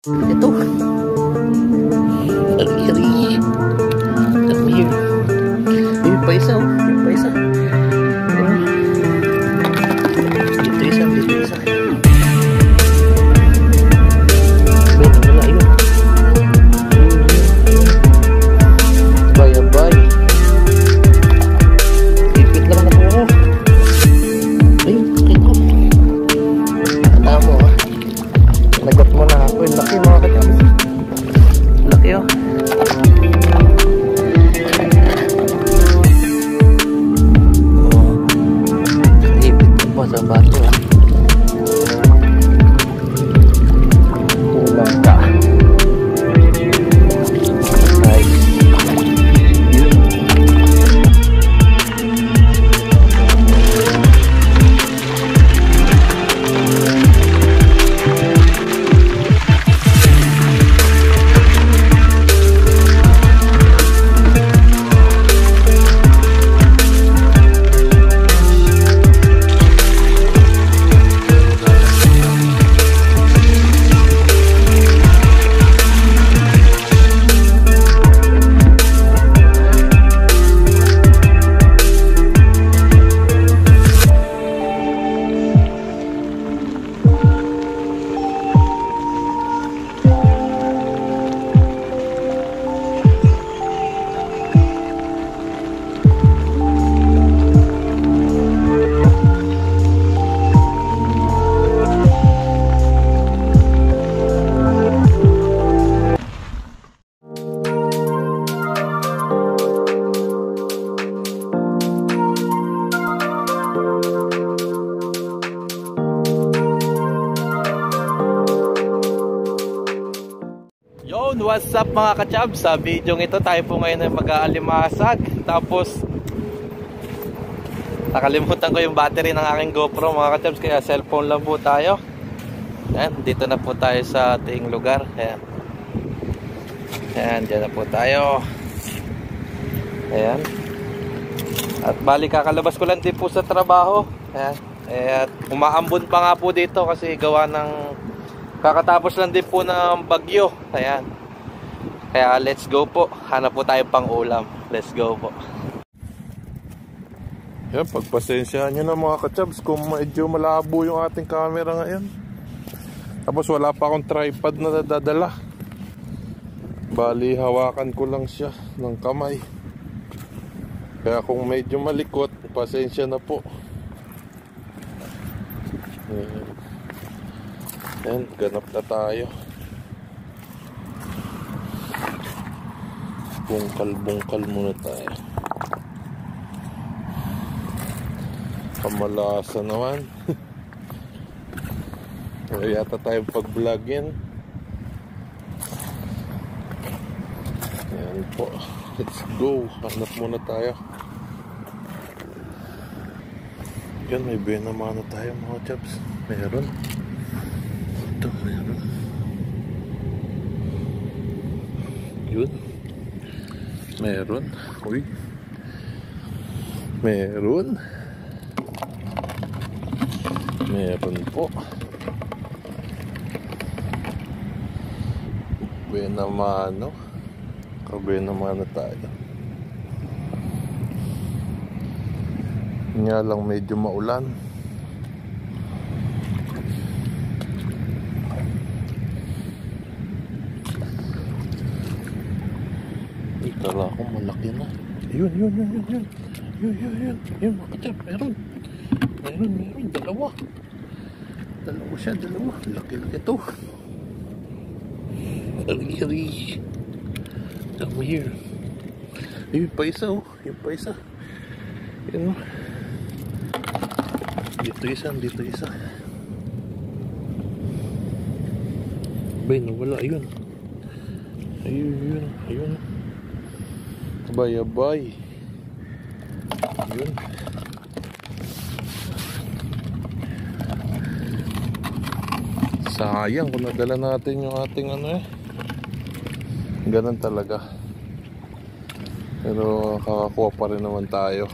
Ito. Ari-ari. Come here. Yung pa isa, oh. Yung pa isa. Dito isa, dito isa. Wala, yun. Abay. Ipit lang na po ako. Ay, ito. Alam mo, ah. Nagot mo na ako. Yung laki mga kanyang. Laki, oh. Sa bato, kulang ka. Nice. What's up mga kachab? Sa video ito tayo po ngayon ay mag-aalimasag. Tapos nakalimutan ko yung battery ng aking GoPro mga kachab, kaya cellphone lang po tayo. Ayan, dito na po tayo sa ating lugar. Ayan, ayan, dyan na po tayo. Ayan. At bali kakalabas ko lang din po sa trabaho. Ayan. At umaambon pa nga po dito kasi gawa ng kakatapos lang din po ng bagyo. Ayan. Kaya let's go po. Hanap po tayo pang ulam. Let's go po. Yan, pagpasensyahan nyo na mga kachabs kung medyo malabo yung ating camera ngayon. Tapos wala pa akong tripod na nadadala. Bali hawakan ko lang siya ng kamay. Kaya kung medyo malikot, pasensya na po. Yan, ganap na tayo. Bungkal muna tayo. Kamalasa naman. Kaya yata tayo pag-vlogin. Ayan po. Let's go. Hanap muna tayo. Yan, may benamano tayo mga chaps. Meron. Ito, meron. Yun. Meron. Uy. Meron. Meron po. Benamano. Kabenamano tayo. Nga lang medyo maulan. Kala ko malaki na. Yun. Yun, makachap. Meron. Dalawa siya. Laki to. Ari. Come here. Yung pa isa, oh. Yung pa isa. Yun, oh. Dito isa. Bay, nawala. Ayun. Abay. Yun. Sayang kung nadala natin yung ating ano eh. Ganun talaga. Pero kakakuha pa rin naman tayo.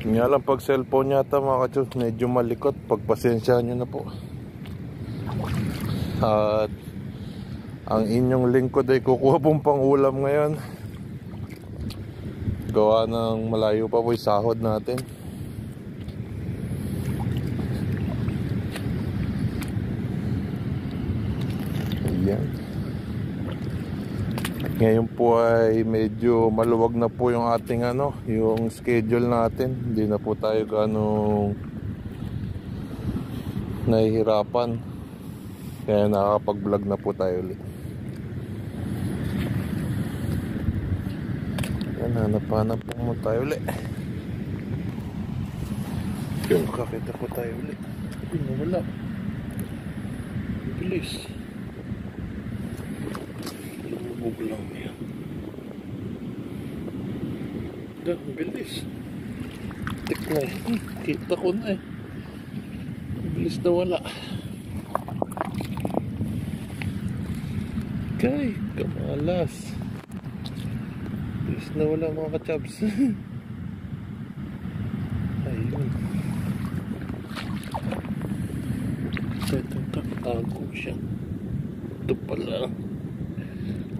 Nga lang pag cellphone yata mga kachos medyo malikot. Pagpasensyahan nyo na po. At ang inyong lingkod ay kukuha pong pang-ulam ngayon. Gawa ng malayo pa po yung sahod natin. Ayan. Ngayon po ay medyo maluwag na po yung ating yung schedule natin. Hindi na po tayo ganong nahihirapan. Kaya nakakapag-vlog na po tayo ulit. Yan, hanap-hanap po mo tayo ulit. Yung makakita po tayo ulit. Ay, nawala. Bilis. Lumubog lang yan. Bilis. Tik na eh. Kita ko na eh. Bilis na wala. Kay, kamalas. Bilis na wala mga kachabs. Ayun. Ito, tago siya. Ito pala.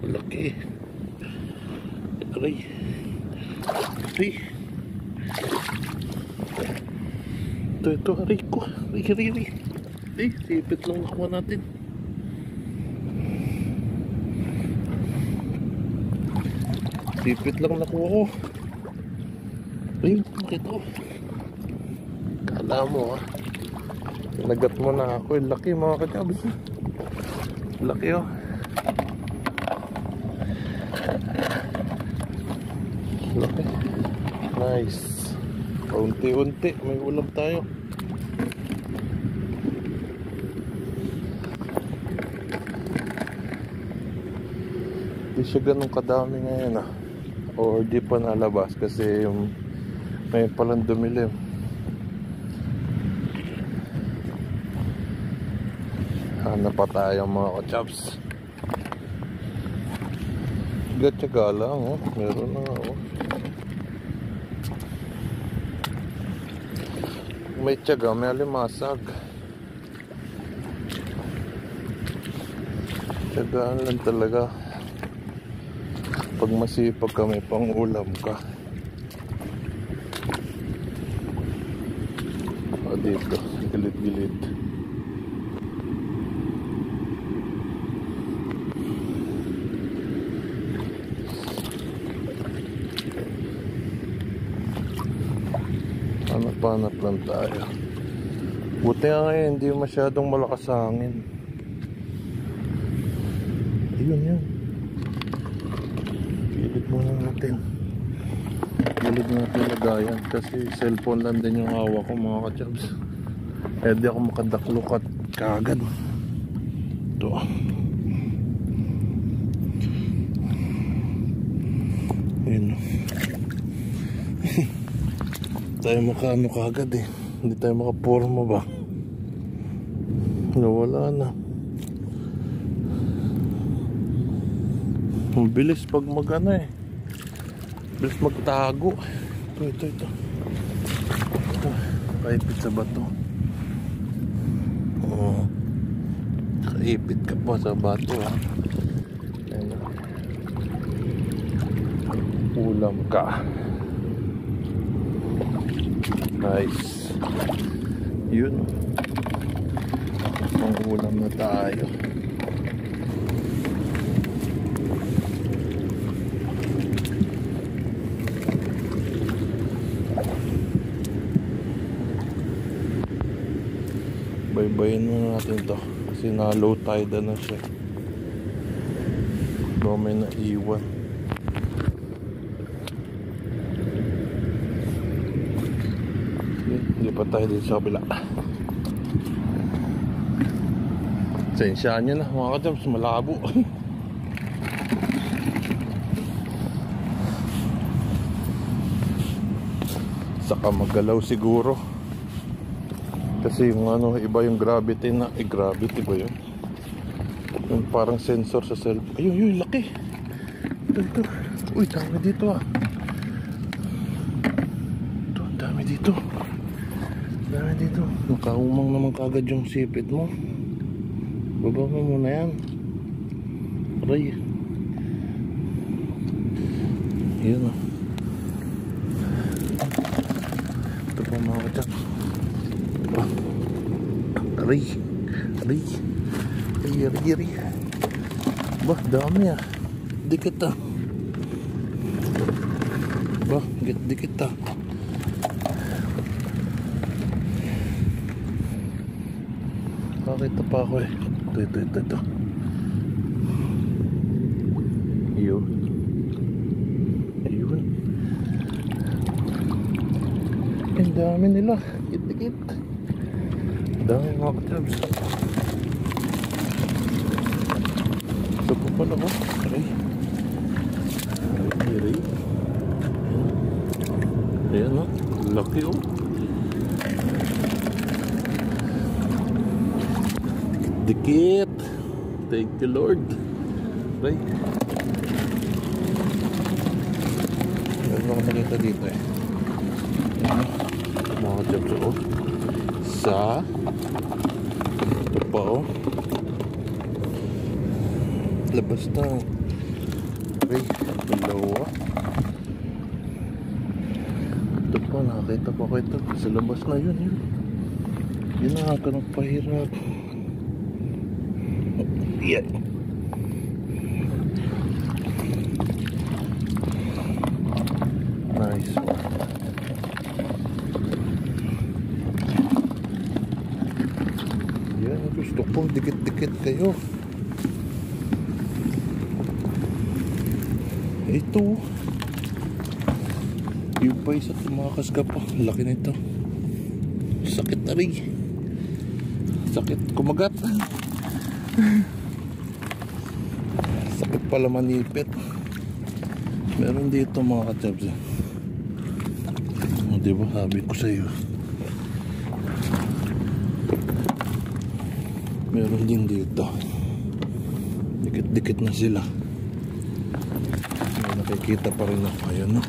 Malaki. Aray. Aray. Ito, aray ko. Aray. Ay, sipit lang nakuha natin. Sipit lang nakuha ko. Ayun, makita ko. Kala mo nagat mo na ako. Laki mga kachabs. Laki Laki. Nice. Unti-unti may ulam tayo. Di siya ganun kadami ngayon or di pa nalabas kasi may palang dumilim. Hanap pa tayo mga kachabs. Gatsaga lang meron na may tiyaga, may alimasag. Tiyagaan lang talaga. Pag masipag ka, may pang-ulam ka. Dito, gilid-gilid. Hanap-hanap lang tayo. Buti nga ngayon, hindi masyadong malakas sa hangin. Ayun. Gilid muna natin. Gilid natin lagayan. Kasi cellphone lang din yung hawak ko mga kachabs. Kaya di ako makadaklukat kaagad. Ito. Ayun. Tayo makaano kaagad eh. Hindi tayo makaporma ba? Nawala na. Bilis pag magano eh. Bilis magtago. Ito. Kaipit sa bato. Kaipit ka pa sa bato Ayan. Ulam ka. Nice. Yun. Ang ulam na tayo. Baybayin na natin to kasi na low tide na siya. Baka may naiwan. Hindi pa tayo dito sa kabila. Sensyaan nyo na mga kachabs, malabo. Saka magalaw siguro. Kasi yung iba yung gravity na, gravity ba yun? Yung parang sensor sa cellphone. Ayun, laki. Ito. Uy, dami dito Ito, dami dito. Nakaumang naman kagad yung sipit mo. Baba mo muna yan. Aray. Yun o. Ito po mga katsap. Aray. Aray. Aray. Bah, dami ah. Dikit ah. Bah, dikit ah. Nakakita pa ako eh. Ito. Ayun. Ang dami nila. Dikit. Dami mga katabs. Ito po pala ko. Aray. Ayan o. Laki o. Dikit. Thank you Lord. Aray. Meron ako nakita dito eh. Ayan o. Mga katabs o. Sa ito pa o. Labas na. Aray. Dalawa. Ito pa. Nakakita ko ito. Sa labas na yun. Yun na ka nagpahirap. Yeah. Nice. Yan, gusto ko dikit-dikit kayo. Ito. Yung pa isa tumakas ka pa. Laki nito. Sakit na rin. Sakit kumagat. Sakit pala manipit. Meron dito mga katsabs. Diba sabi ko sa iyo. Meron din dito. Dikit-dikit na sila. May nakikita pa rin ako. Ayan no.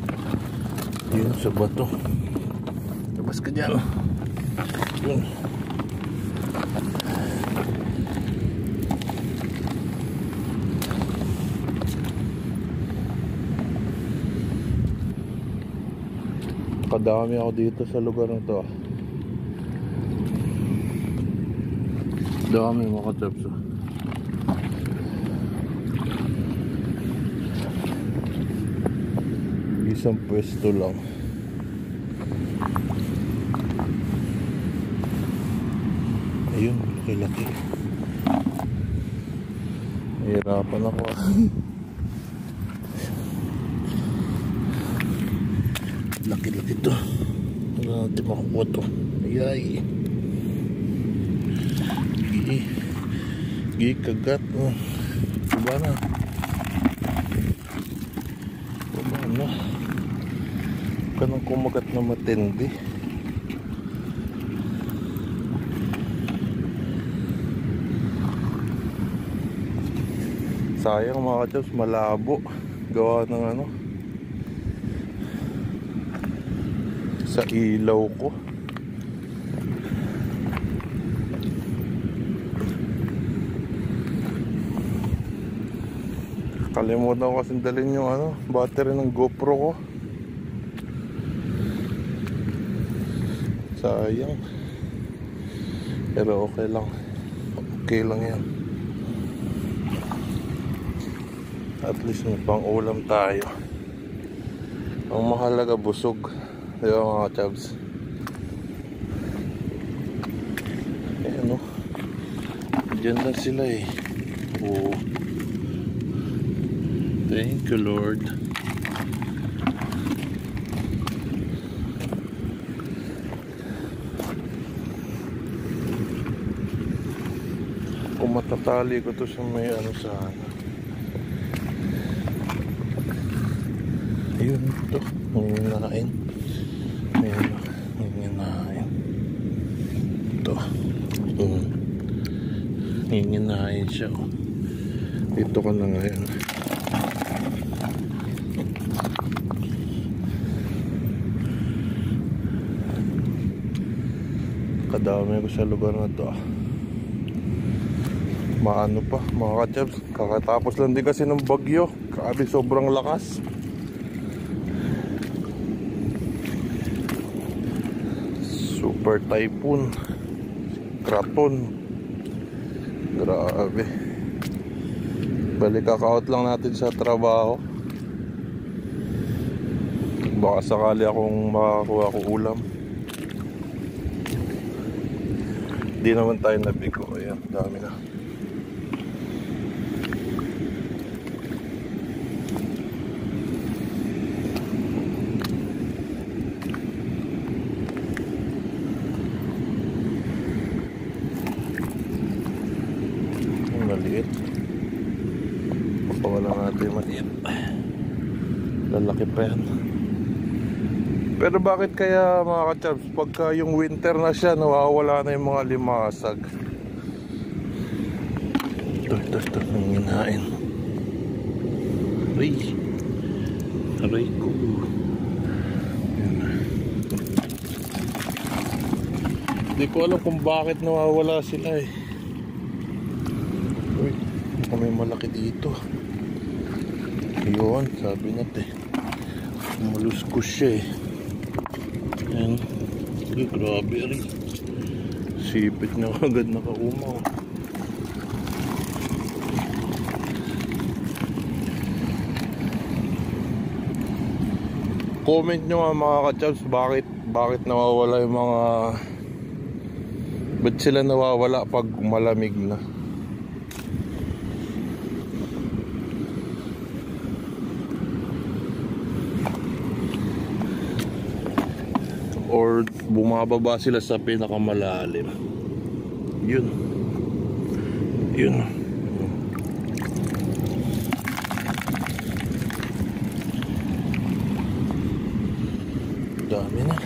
Yun sa bato. Labas ka dyan. Yun. Kadami ako dito sa lugar na to. Dami mga katsabs. Isang pwesto lang. Ayun, laki. Nahirapan ako. Laki-laki to. Wala natin makukuha to. Ayay. Kagat. Diba na? Diba na? Kanang kumagat na matindi. Sayang mga katsabs, malabo. Gawa ng ano sa ilaw ko. Kalimutan ko kasi dalhin yung ano, battery ng GoPro ko. Sayang. Pero okay lang. Okay lang yan. At least may pang ulam tayo. Ang mahalaga busog. Diba mga katsabs? Ayan o. Diyan lang sila eh. Oo. Thank you Lord. Kung matatali ko to sa may ano sa ano. Ayun ito. Nangyinain. Nangyinain. Ito. Nangyinain siya. Dito ka na ngayon. Kadami ko sa lugar na to. Maano pa mga ka-chubs, kakatapos lang din kasi ng bagyo. Grabe, sobrang lakas. Super typhoon Kraton. Grabe. Balik kaka-out lang natin sa trabaho. Baka sakali akong makakuha ko ulam. Di naman tayo nabigo. Ayan, dami na. Maliit. Papawala natin yung maliit. Lalaki pa yan. Pero bakit kaya mga ka-chubs, pagka yung winter na siya, nawawala na yung mga limasag? Ito, nanginain. Aray ko. Hindi ko alam kung bakit nawawala sila eh. Uy, may malaki dito. Ayun, sabi natin. Maluskus siya eh. Ayan. Uy, grabe rin. Sipit na agad nakaumaw. Comment nyo nga mga ka-chubs, bakit nawawala yung mga... Ba't sila nawawala pag malamig na? Or bumababa sila sa pinakamalalim. Yun. Dami na.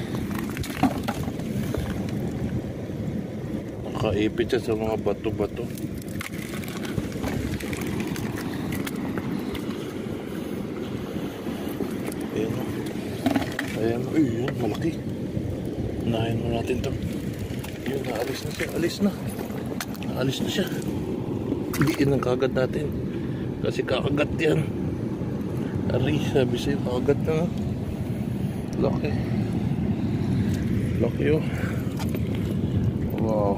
Nakaipit siya sa mga bato-bato. Ayan. Yun, malaki. Unahin mo natin to. Yun, naalis na siya. Naalis na siya. Higiin ang kagat natin. Kasi kakagat yan. Aray, sabi sa'yo, kakagat na. Laki. Laki oh. Wow.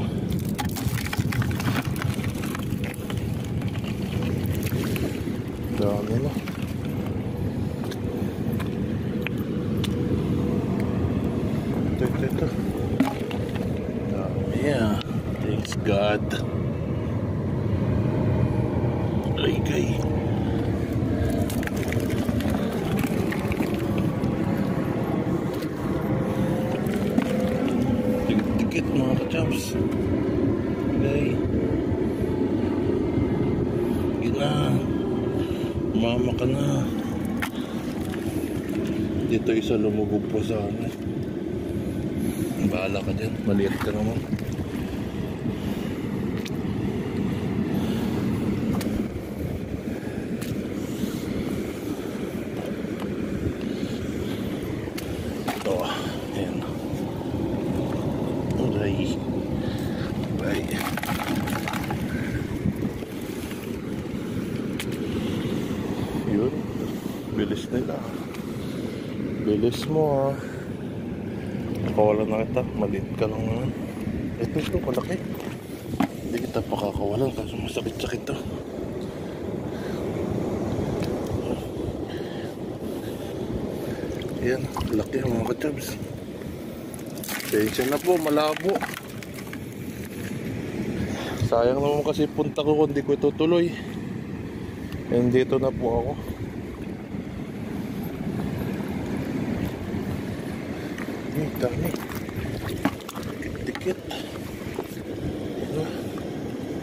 Dami na. Ito. Dami ah. Thanks God. Ay. Tikit mga ka-chubs. Okay. Gina. Mama ka na. Dito isa lumubog po sa amin. Bahala ka dyan. Maliit ka naman. Ayan. Aray. Yun. Bilis nila. Bilis mo ah. Pakawalan na kita. Maliit ka lang naman. Ito. Malaki. Hindi kita pakakawalan. Kaso masakit-sakit to. Ayan. Laki mga ka-chubs. Pasensya na po, malabo. Sayang naman kasi punta ko kung di ko itutuloy. And dito na po ako. Dami. Dikit.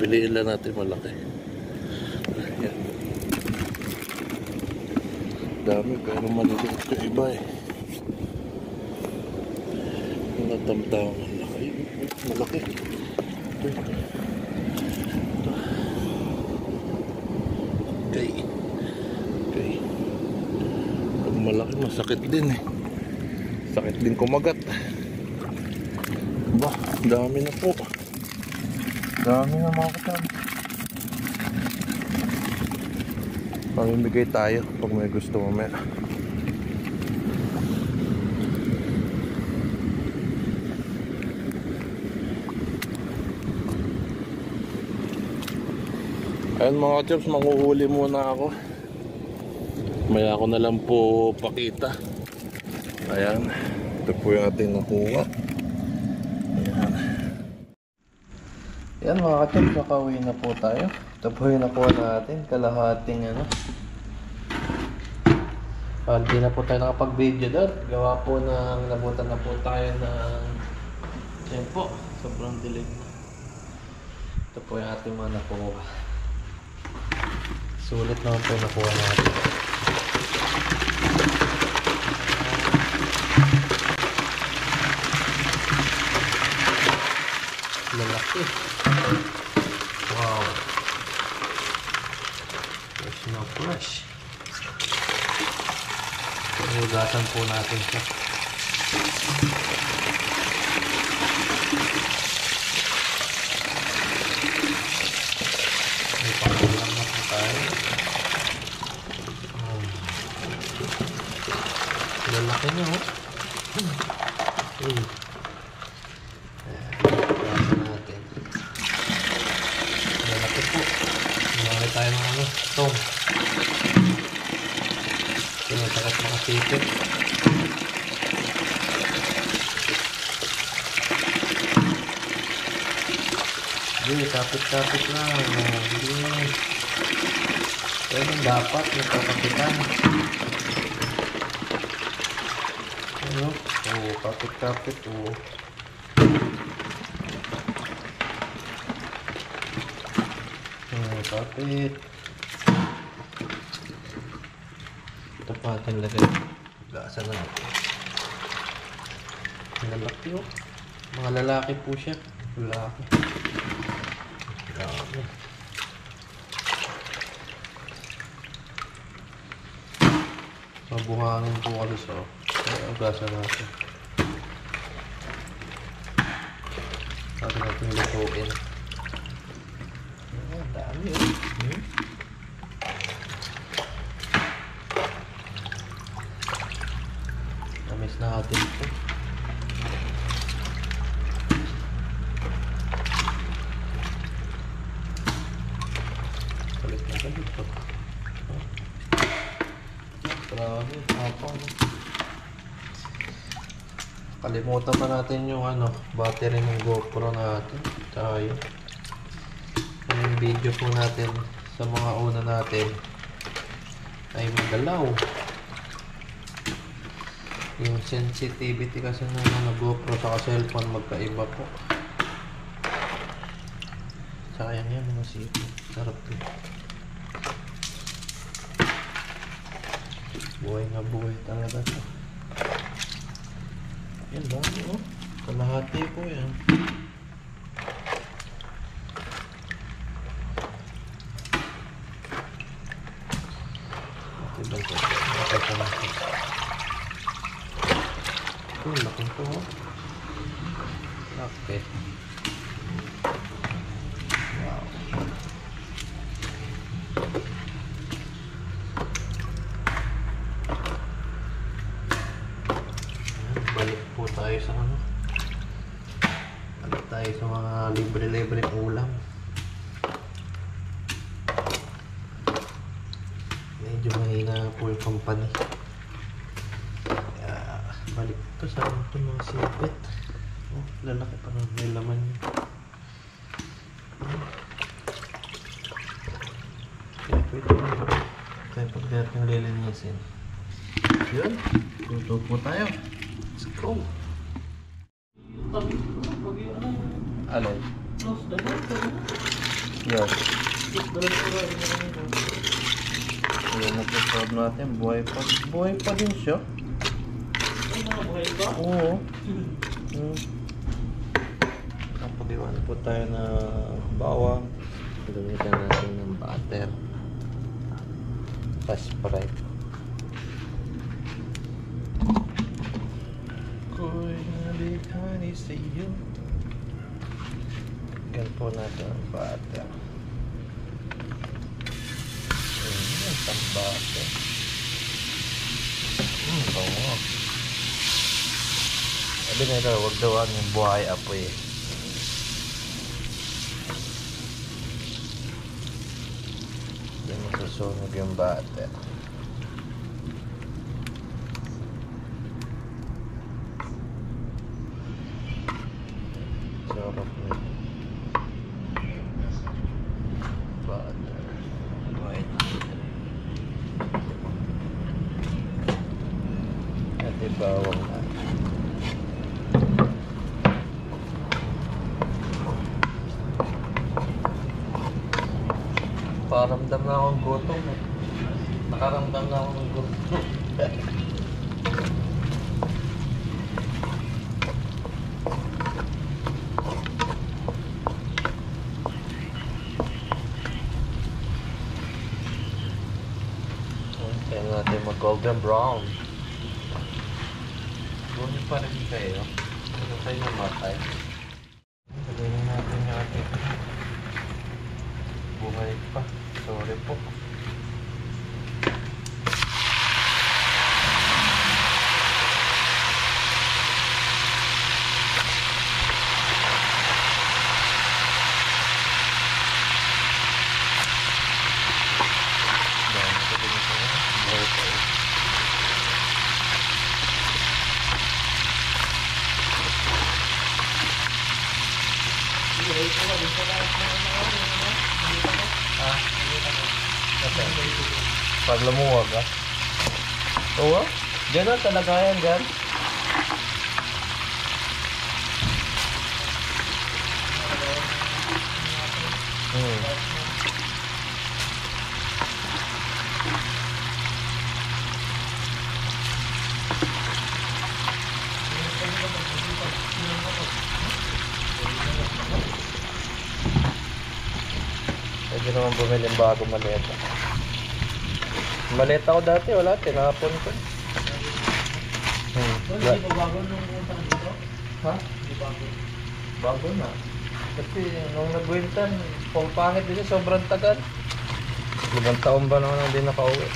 Piliin lang natin malaki. Ayan. Dami pero maliliit ko iba eh. Natamtawang malaki. Malaki. Okay. Pag malaki masakit din eh. Sakit din kumagat. Dami na po. Dami na mga kasama. Mamimigay tayo pag may gusto mamaya. Ayun mga chops, manguhuli muna ako. Maya ako na lang po pakita. Ayan, ito po yung ating nakuha. Ayan. Ayan mga chops, nakauwi na po tayo. Ito po yung nakuha natin, kalahating ano. Hindi na po tayo nakapag-video doon. Gawa po ng nabutan na po tayo ng ayan po, sobrang dilim na. Ito po yung ating mga nakuha. Sulit naman po nakuha natin. Lalaki. Wow. Fresh na fresh. Hugasan po natin siya. May pangulam na po tayo. Lalaki niya, oh. Hugasan natin. Lalaki po. Lalaki tayo ng ano, tong. Sinasakit makasipit. Hindi, kapit-kapit lang. Hindi. Kaya dapat nagkakapitan. Ano? Oo, kapit-kapit. Oo. Kapit. Tapatin lagay. Gasa na natin. Lalaki, oh. Mga lalaki po siya. Lalaki. Lalaki. Mabuhangin po kasi sa gasa natin. Pag natin lutuin. Ang dami, oh. Tamis na natin ito. Palit na galit ito. Grabe, apa, no? Kalimutan pa natin yung ano, battery ng GoPro natin. Tayo. Yung video po natin sa mga una natin ay magalaw. Yung sensitivity kasi ng ano, GoPro sa cellphone magkaiba po. Sayang yan mga sipon. Sarap din. Buhay na buhay talaga ito. Yan dami, oh. Kalahati po yan. Laki ito, oh. Laki. Wow. Balik po tayo sa ano. Balik tayo sa mga libre-libre ulam. Medyo mahina po yung company. Kaya balik ito sa ito mga sipit. Oh, lalaki pa na may laman yun. Kaya pwede mo. Kaya pag natin lilinisin. Yun. Luto po tayo. Let's go. Alin? Yan. Yan na po sa natin. Buhay pa. Buhay pa din siya. Buhay ba? Oo. Kapag-iwan po tayo na bawang. Gamitan natin ng butter. Sprite. Ko'y nalikani sa iyo. Yan po natin ang butter. Ayan, Tambate. Oo. Sabi nila, huwag daw yung buhay apoy eh. Hindi masusunog yung bate. Sarap na. Butter. White. At ibawang na. Nakaramdam na akong gutom eh. Nakaramdam na akong gutom. Kaya natin mag golden brown. Gawin pa rin kayo. Ano tayo namatay? Gawin natin yung ating buhay pa. Sorry po. Pag lumuwag ah. Oo? Diyan na talaga yan dyan. Pwede naman bumili ng bagong maleta. Maleta ko dati, wala, tinapon ko. Hindi pa bago nung utang dito? Ha? Hindi bago. Bago na. Kasi nung nag-winter, pangpangit din sobrang tagal. 5 taon ba naman hindi nakauwi?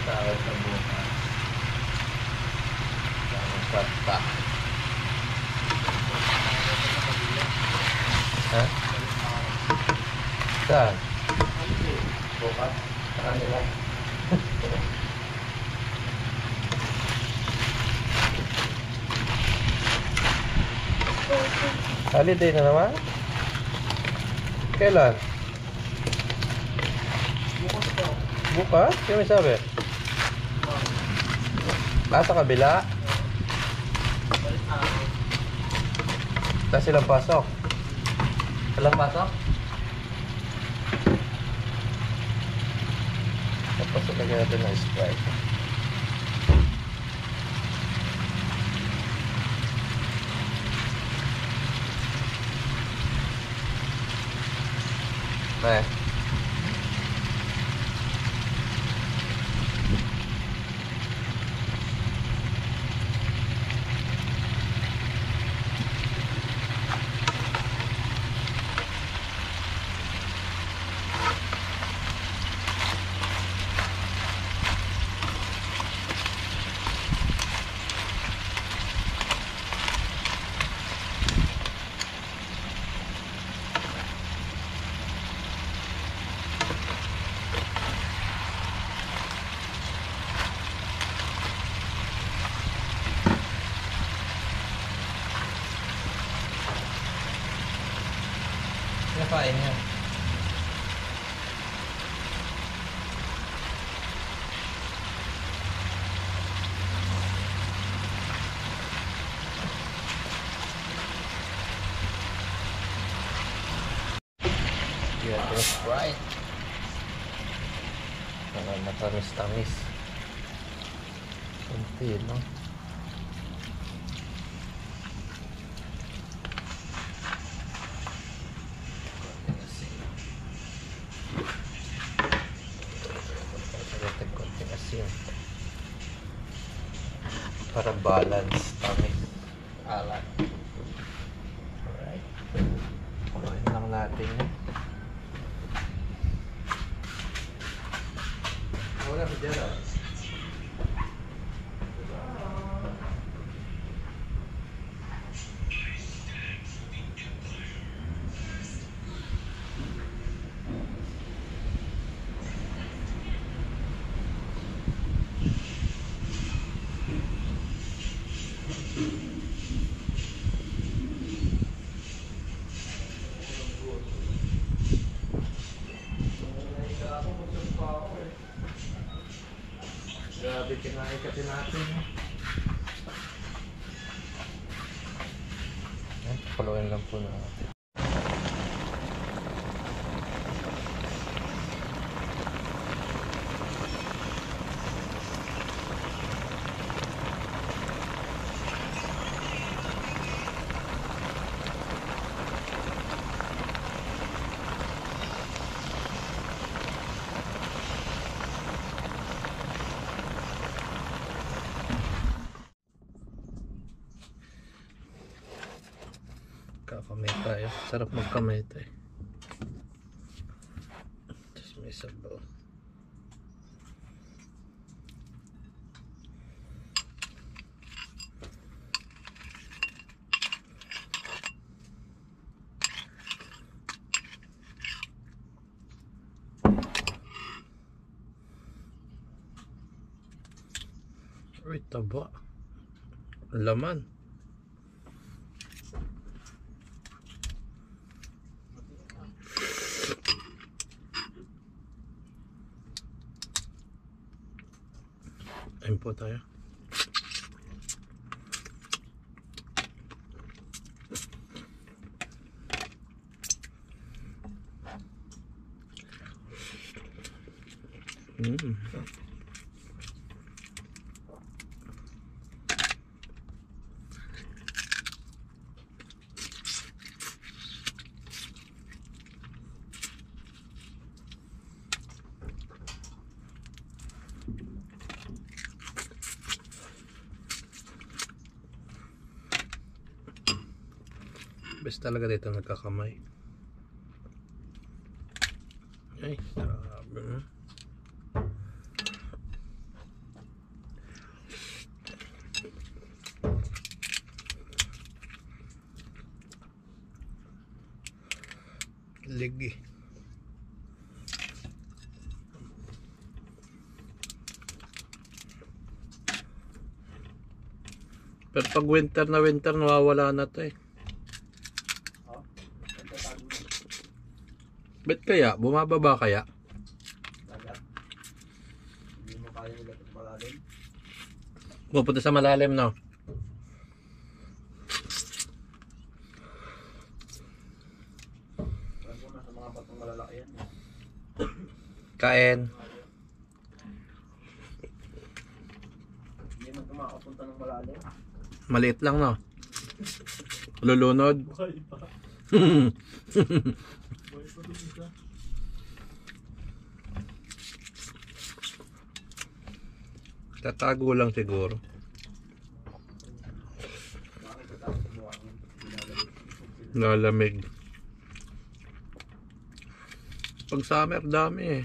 Tawag sa bukas. Tawag sa ta. Ha? Saan? Bukas? Saan nila? Holiday na naman? Kailan? Bukas? Sino may sabi? Sa kabila? Silang pasok? Walang pasok? Tapos lagyan natin ng Sprite. Napain niya. lagyan ko ng Sprite. Matamis-tamis. Kunti, no? Konting asin. Para balance, tamis, alat. Alright. Kumain lang natin. Wala ka dyan, ah. Grabe, kinain kasi natin. Paluin lang po natin. Kakamay tayo. Sarap magkamay tayo. Tapos may sabaw. Uy, taba. Laman. Ayun po tayo. Best talaga dito nagkakamay. Ay, grabe, no? Ligi. Pero pag winter nawawala na to eh. Bet kaya? Bumababa kaya? Hindi mo kaya nila ito malalim. Pupunta sa malalim, no? Alam ko na sa mga batong malalaki yan. Kain. Hindi man makapunta ng malalim. Maliit lang, no? Lulunod. Tatago lang siguro. Lalamig. Pag summer dami eh.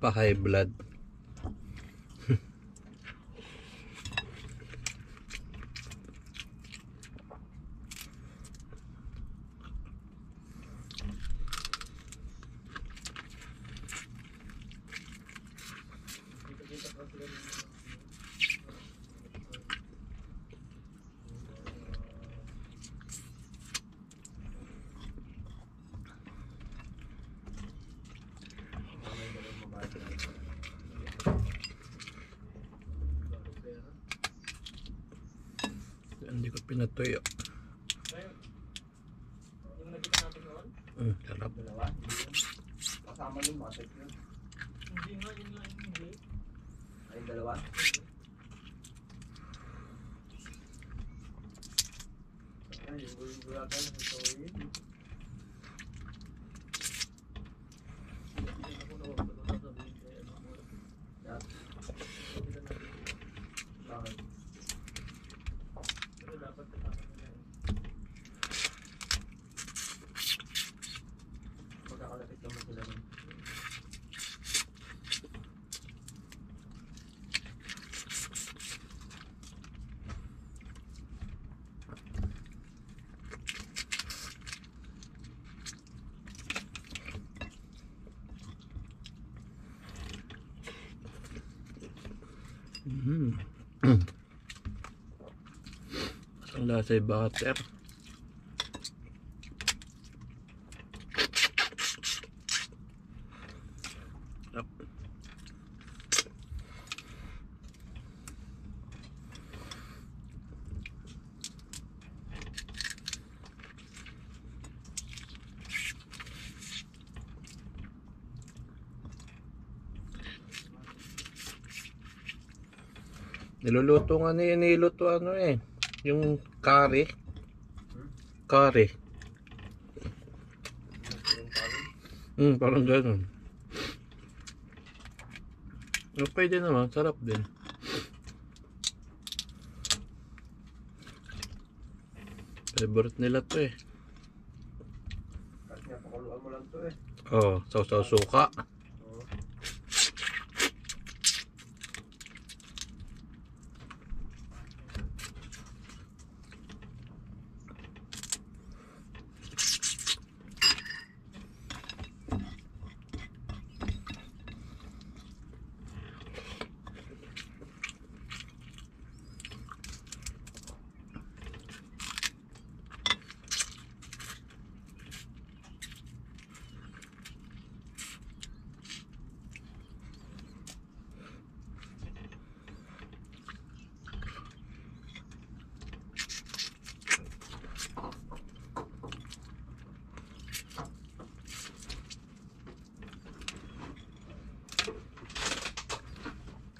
Pa high blood. Pinatuyo. Yung nakita natin noon? Sarap. Dalawa? Kasama yung matik yun. Hindi nga, yun lang hindi. Ay, dalawa? Ay, yung gulatan. Ito yun. Magkakalapit naman sila nun. Ang lasa'y butter. Sarap. Niluluto nga niluto ano eh. Yung curry. Curry. Parang gano'n. Pwede naman, sarap din. Favorite nila to eh. Kasi nga, pakuluan mo lang to eh. Oh, sausaw suka.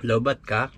Lobat ka?